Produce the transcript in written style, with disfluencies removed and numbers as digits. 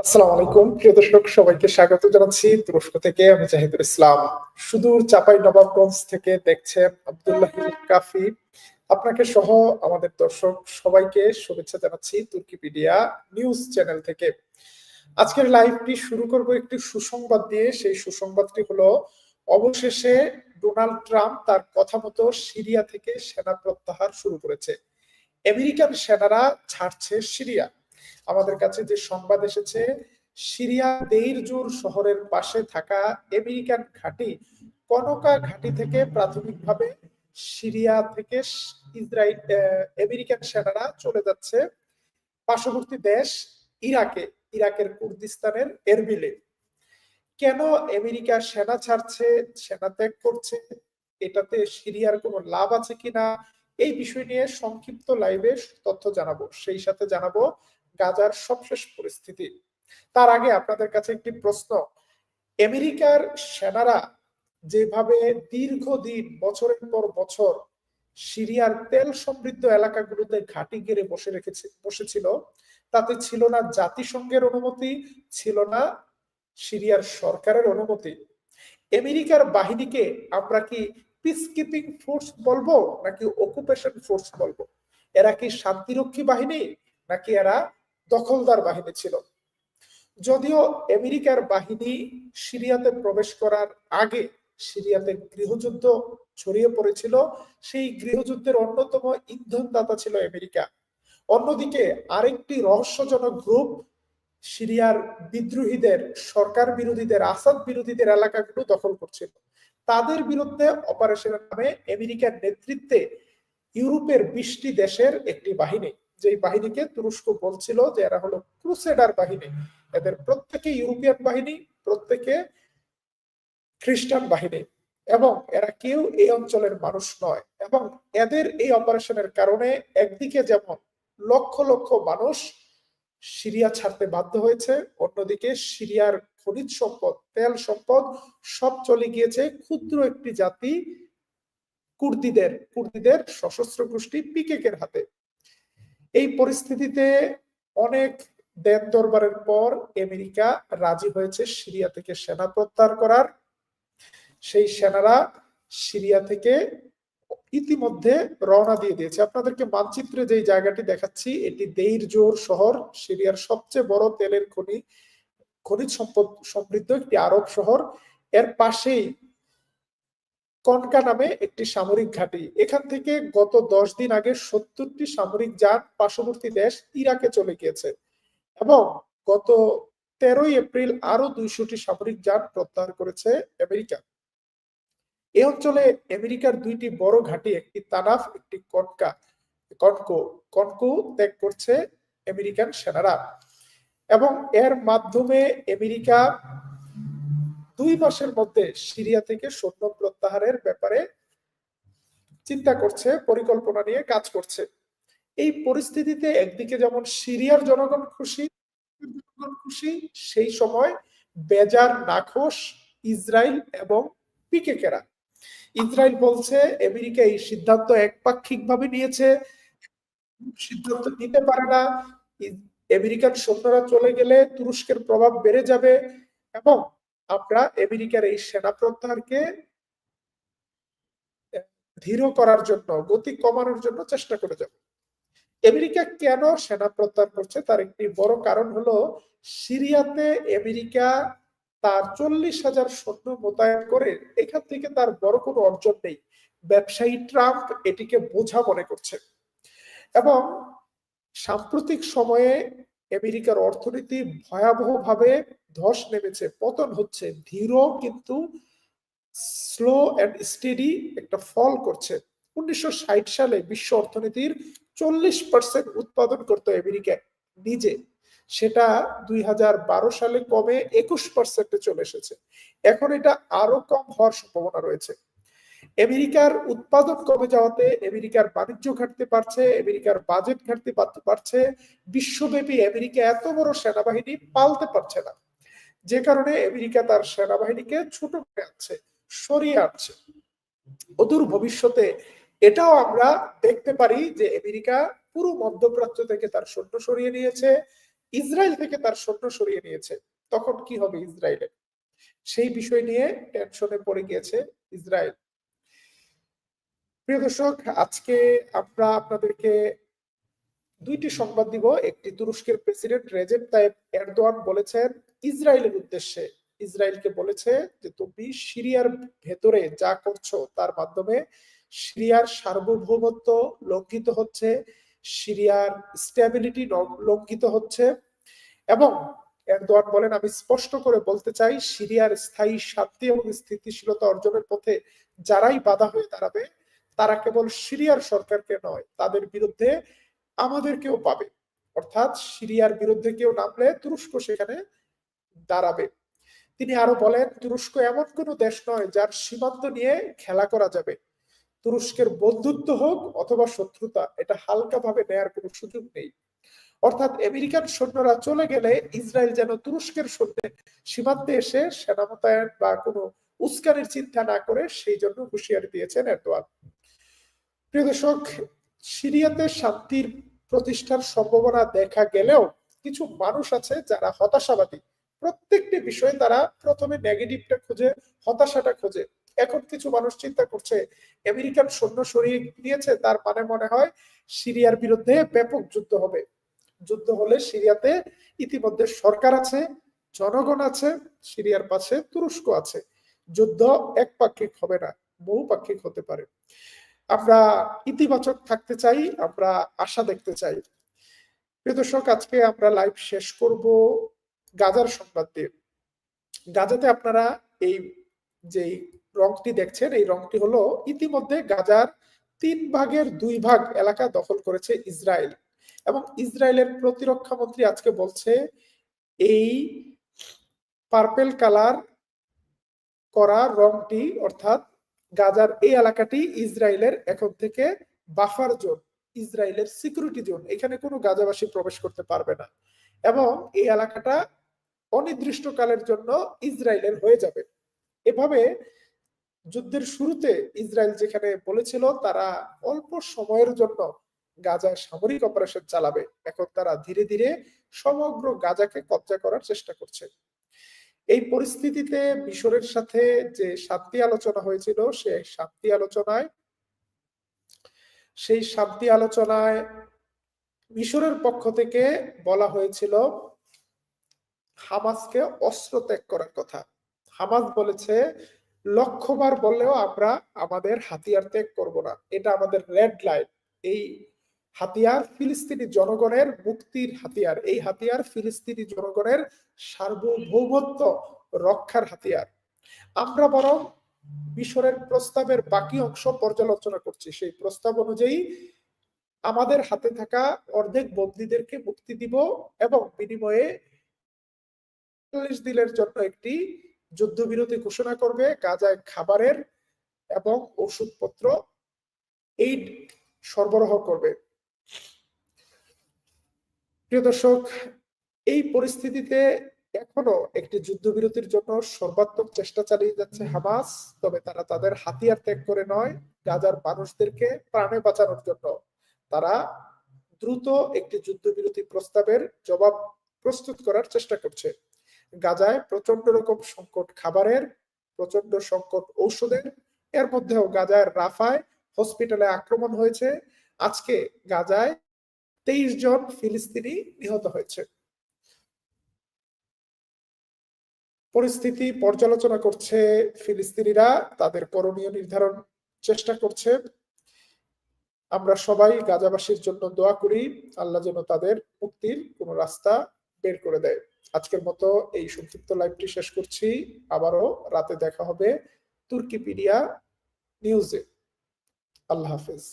আসসালামু আলাইকুম প্রিয় দর্শক, সবাইকে স্বাগত জানাচ্ছি তুরস্ক থেকে। আমি জাহিদুল ইসলাম। সুদূর চাঁপাই নবাবগঞ্জ থেকে দেখছেন আব্দুল্লাহ কাফি। আপনাকে সহ আমাদের দর্শক সবাইকে শুভেচ্ছা জানাচ্ছি তুর্কিপিডিয়া নিউজ চ্যানেল থেকে। আজকের লাইভটি শুরু করব একটি সুসংবাদ দিয়ে। সেই সুসংবাদটি হলো, অবশেষে ডোনাল্ড ট্রাম্প তার কথা মতো সিরিয়া থেকে সেনা প্রত্যাহার শুরু করেছে। আমেরিকান সেনারা ছাড়ছে সিরিয়া। আমাদের কাছে যে সংবাদ এসেছে, সিরিয়া দেইর জোর শহরের পাশে থাকা আমেরিকান ঘাঁটি কনকা ঘাঁটি থেকে প্রাথমিকভাবে সিরিয়া থেকে ইসরায়েল আমেরিকান সেনারা চলে যাচ্ছে পার্শ্ববর্তী দেশ ইরাকে, ইরাকের কুর্দিস্তানের এরবিলে। কেন আমেরিকা সেনা ছাড়ছে, সেনা ত্যাগ করছে, এটাতে সিরিয়ার কোনো লাভ আছে কিনা, এই বিষয় নিয়ে সংক্ষিপ্ত লাইভে তথ্য জানাবো। সেই সাথে জানাবো গাজার সবশেষ পরিস্থিতি। তার আগে আপনাদের কাছে একটি প্রশ্ন। আমেরিকার সেনারা যেভাবে দীর্ঘদিন বছরের পর বছর সিরিয়ার তেল সমৃদ্ধ এলাকাগুলোতে ঘাঁটি গেড়ে বসেছিল, তাতে ছিল না জাতিসংঘের অনুমতি, ছিল না সিরিয়ার সরকারের অনুমতি। আমেরিকার বাহিনীকে আমরা কি পিস কিপিং ফোর্স বলবো নাকি অকুপেশন ফোর্স বলবো? এরা কি শান্তিরক্ষী বাহিনী নাকি এরা দখলদার বাহিনী ছিল? যদিও আমেরিকার বাহিনী সিরিয়াতে প্রবেশ করার আগে সিরিয়াতে গৃহযুদ্ধ ছড়িয়ে পড়েছিল, সেই গৃহযুদ্ধের অন্যতম ইন্ধনদাতা ছিল আমেরিকা। অন্যদিকে আরেকটি রহস্যজনক গ্রুপ সিরিয়ার বিদ্রোহীদের, সরকার বিরোধীদের, আসাদ বিরোধীদের এলাকাগুলো দখল করছিল। তাদের বিরুদ্ধে অপারেশনের নামে আমেরিকার নেতৃত্বে ইউরোপের 20টি দেশের একটি বাহিনী, যেই বাহিনীকে তুরস্ক বলছিল যে এরা হলো ক্রুসেডার বাহিনী। এদের প্রত্যেকে ইউরোপিয়ান বাহিনী, প্রত্যেকে খ্রিস্টান বাহিনী, এবং এরা কেউ এই অঞ্চলের মানুষ নয়। এবং এদের এই অপারেশনের কারণে একদিকে যেমন লক্ষ লক্ষ মানুষ সিরিয়া ছাড়তে বাধ্য হয়েছে, অন্যদিকে সিরিয়ার খনিজ সম্পদ, তেল সম্পদ সব চলে গিয়েছে ক্ষুদ্র একটি জাতি কুর্দিদের সশস্ত্র গোষ্ঠী পিকেকের হাতে। এই পরিস্থিতিতে অনেক দেন দরবারের পর আমেরিকা রাজি হয়েছে সিরিয়া থেকে সেনা প্রত্যাহার করার। সেই সেনারা সিরিয়া থেকে ইতিমধ্যে রওনা দিয়ে দিয়েছে। আপনাদেরকে মানচিত্রে যে জায়গাটি দেখাচ্ছি, এটি দেইর জোর শহর, সিরিয়ার সবচেয়ে বড় তেলের খনিজ সম্পদ সমৃদ্ধ একটি আরব শহর। এর পাশেই কনকা নামে একটি সামরিক ঘাঁটি। এখান থেকে গত 10 দিন আগে 70টি সামরিক যান পার্শ্ববর্তী দেশ ইরাকে চলে গিয়েছে, এবং গত 13 এপ্রিল আরো 200টি সামরিক যান প্রত্যাহার করেছে আমেরিকা। এই অঞ্চলে আমেরিকার 2টি বড় ঘাঁটি, একটি তানাফ, একটি কনকো ত্যাগ করছে আমেরিকান সেনারা। এবং এর মাধ্যমে আমেরিকা 2 মাসের মধ্যে সিরিয়া থেকে সৈন্য প্রত্যাহারের ব্যাপারে চিন্তা করছে, পরিকল্পনা নিয়ে কাজ করছে। এই পরিস্থিতিতে একদিকে যেমন সিরিয়ার জনগণ খুশি, সেই সময় বেজার নাখোশ ইসরায়েল এবং পিকেকেরা। ইসরায়েল বলছে আমেরিকা এই সিদ্ধান্ত একপাক্ষিকভাবে নিয়েছে, সিদ্ধান্ত নিতে পারে না। আমেরিকান সৈন্যরা চলে গেলে তুরস্কের প্রভাব বেড়ে যাবে, এবং আমরা আমেরিকার এই সেনা প্রত্যাহারকে ধীর করার জন্য, গতি কমানোর জন্য চেষ্টা করে যাব। আমেরিকা কেন সেনা প্রত্যাহার করছে তার একটি বড় কারণ হলো, সিরিয়াতে আমেরিকা তার 40,000 সৈন্য মোতায়েন করে এখান থেকে তার বড় কোনো অর্জন নেই। ব্যবসায়ী ট্রাম্প এটিকে বোঝা মনে করছে। এবং সাম্প্রতিক সময়ে আমেরিকার অর্থনীতি ভয়াবহভাবে ধস নেমেছে, পতন হচ্ছে, ধীর কিন্তু স্লো অ্যান্ড স্টেডি একটা ফল করছে। 1960 সালে বিশ্ব অর্থনীতির 40% উৎপাদন করতো আমেরিকা নিজে, সেটা 2012 সালে কমে 21% চলে এসেছে। এখন এটা আরো কম হওয়ার সম্ভাবনা রয়েছে। আমেরিকার উৎপাদন কমে যাওয়াতে আমেরিকার বাণিজ্য ঘাটতে পারছে, আমেরিকার বাজেট ঘাটতে পারছে, বিশ্বব্যাপী আমেরিকা এত বড় সেনাবাহিনী পালতে পারছে না, যে কারণে আমেরিকা তার সেনাবাহিনীকে ছোট করে আনছে, সরিয়ে আনছে। অদূর ভবিষ্যতে এটাও আমরা দেখতে পারি যে আমেরিকা পুরো মধ্যপ্রাচ্য থেকে তার সৈন্য সরিয়ে নিয়েছে, ইসরায়েল থেকে তার সৈন্য সরিয়ে নিয়েছে, তখন কি হবে ইসরায়েলের? সেই বিষয় নিয়ে টেনশনে পড়ে গিয়েছে ইসরায়েল। প্রিয় দর্শক, আজকে আমরা আপনাদেরকে দুইটি সংবাদ দিব। একটি, তুরস্কের প্রেসিডেন্ট রেজেপ তাইপ এরদোয়ান বলেছেন ইসরায়েলের উদ্দেশ্যে, ইসরায়েলকে বলেছে যে তুমি সিরিয়ার ভেতরে যা করছো তার মাধ্যমে সিরিয়ার সার্বভৌমত্ব লঙ্ঘিত হচ্ছে, সিরিয়ার স্ট্যাবিলিটি লঙ্ঘিত হচ্ছে। এবং এরদোয়ান বলেন, আমি স্পষ্ট করে বলতে চাই, সিরিয়ার স্থায়ী শান্তি এবং স্থিতিশীলতা অর্জনের পথে যারাই বাধা হয়ে দাঁড়াবে তারা কেবল সিরিয়ার সরকারকে নয়, তাদের বিরুদ্ধে আমাদেরকেও পাবে। অর্থাৎ সিরিয়ার বিরুদ্ধে কেউ নামলে তুরস্ক সেখানে দাঁড়াবে। তিনি আরো বলেন, তুরস্ক এমন কোনো দেশ নয় যার সীমান্ত নিয়ে খেলা করা যাবে। তুরস্কের বন্ধুত্ব হোক অথবা শত্রুতা, এটা হালকা ভাবে নেয়ার কোনো সুযোগ নেই। অর্থাৎ আমেরিকান সৈন্যরা চলে গেলে ইসরায়েল যেন তুরস্কের সীমান্তে এসে সেনা মোতায়েন বা কোনো উস্কানির চিন্তা না করে, সেই জন্য হুঁশিয়ারি দিয়েছেন এরদোয়ান। প্রিয় দর্শক, সিরিয়াতে শান্তির প্রতিষ্ঠার সম্ভাবনা দেখা গেলেও কিছু মানুষ আছে যারা হতাশাবাদী। প্রত্যেকটি বিষয়ে তারা প্রথমে নেগেটিভটা খুঁজে, হতাশাটা খোঁজে। এখন কিছু মানুষ চিন্তা করছে আমেরিকান সৈন্য সরিয়ে নিয়েছে, তার মানে মনে হয় সিরিয়ার বিরুদ্ধে ব্যাপক যুদ্ধ হবে। যুদ্ধ হলে সিরিয়াতে ইতিমধ্যে সরকার আছে, জনগণ আছে, সিরিয়ার পাশে তুরস্ক আছে। যুদ্ধ একপাক্ষিক হবে না, বহুপাক্ষিক হতে পারে। আমরা ইতিবাচক থাকতে চাই, আমরা আশা দেখতে চাই। প্রিয় দর্শক, আজকে আমরা লাইভ শেষ করব গাজার সংবাদ দিয়ে। গাজাতে আপনারা এই যে রংটি দেখছেন, এই রংটি হলো ইতিমধ্যে গাজার 3/2 এলাকা দখল করেছে ইসরায়েল। এবং ইসরায়েলের প্রতিরক্ষা মন্ত্রী আজকে বলছে এই পার্পেল কালার করা রংটি, অর্থাৎ গাজার এই এলাকাটি ইসরায়েলের এখন থেকে বাফার জোন, ইসরায়েলের সিকিউরিটি জোন। এখানে কোনো গাজাবাসী প্রবেশ করতে পারবে না এবং এই এলাকাটা অনির্দিষ্টকালের জন্য ইসরায়েলের হয়ে যাবে। এভাবে যুদ্ধের শুরুতে ইসরায়েল যেখানে বলেছিল তারা অল্প সময়ের জন্য গাজায় সামরিক অপারেশন চালাবে, এখন তারা ধীরে ধীরে সমগ্র গাজাকে কব্জা করার চেষ্টা করছে। এই পরিস্থিতিতে মিশরের সাথে যে শান্তি আলোচনা হয়েছিল, সেই শান্তি আলোচনায় মিশরের পক্ষ থেকে বলা হয়েছিল হামাসকে অস্ত্র ত্যাগ করার কথা। হামাস বলেছে, লক্ষবার বললেও আমরা আমাদের হাতিয়ার ত্যাগ করব না, এটা আমাদের রেড লাইন। এই হাতিয়ার ফিলিস্তিনি জনগণের মুক্তির হাতিয়ার, এই হাতিয়ার ফিলিস্তিনি জনগণের সার্বভৌমত্ব রক্ষার হাতিয়ার। আমরা বরং মিশরের প্রস্তাবের বাকি অংশ পর্যালোচনা করছি। সেই প্রস্তাব অনুযায়ী আমাদের হাতে থাকা অর্ধেক বন্দীদেরকে মুক্তি দিব এবং বিনিময়ে ৪০ দিনের জন্য একটি যুদ্ধবিরতি ঘোষণা করবে, গাজায় খাবারের এবং ওষুধপত্র এইড সরবরাহ করবে। প্রিয় দর্শক, এই পরিস্থিতিতে এখনো একটি যুদ্ধবিরতির জন্য সর্বাত্মক চেষ্টা চালিয়ে যাচ্ছে হামাস। তবে তারা তাদের হাতিয়ার ত্যাগ করে নয়, গাজার মানুষদেরকে প্রাণে বাঁচানোর জন্য তারা দ্রুত একটি যুদ্ধবিরতি প্রস্তাবের জবাব প্রস্তুত করার চেষ্টা করছে। গাজায় প্রচন্ড রকম সংকট খাবারের, প্রচন্ড সংকট ঔষধের। এর মধ্যেও গাজায় রাফায় হসপিটালে আক্রমণ হয়েছে। আজকে গাজায় 23 জন ফিলিস্তিনি নিহত হয়েছে। পরিস্থিতি পর্যালোচনা করছে ফিলিস্তিনিরা, তাদের করণীয় নির্ধারণ চেষ্টা করছে। আমরা সবাই গাজাবাসীর জন্য দোয়া করি, আল্লাহ যেন তাদের মুক্তির কোনো রাস্তা বের করে দেয়। আজকের মতো এই সংক্ষিপ্ত লাইভটি শেষ করছি। আবারও রাতে দেখা হবে তুর্কিপিডিয়া নিউজে। আল্লাহ হাফেজ।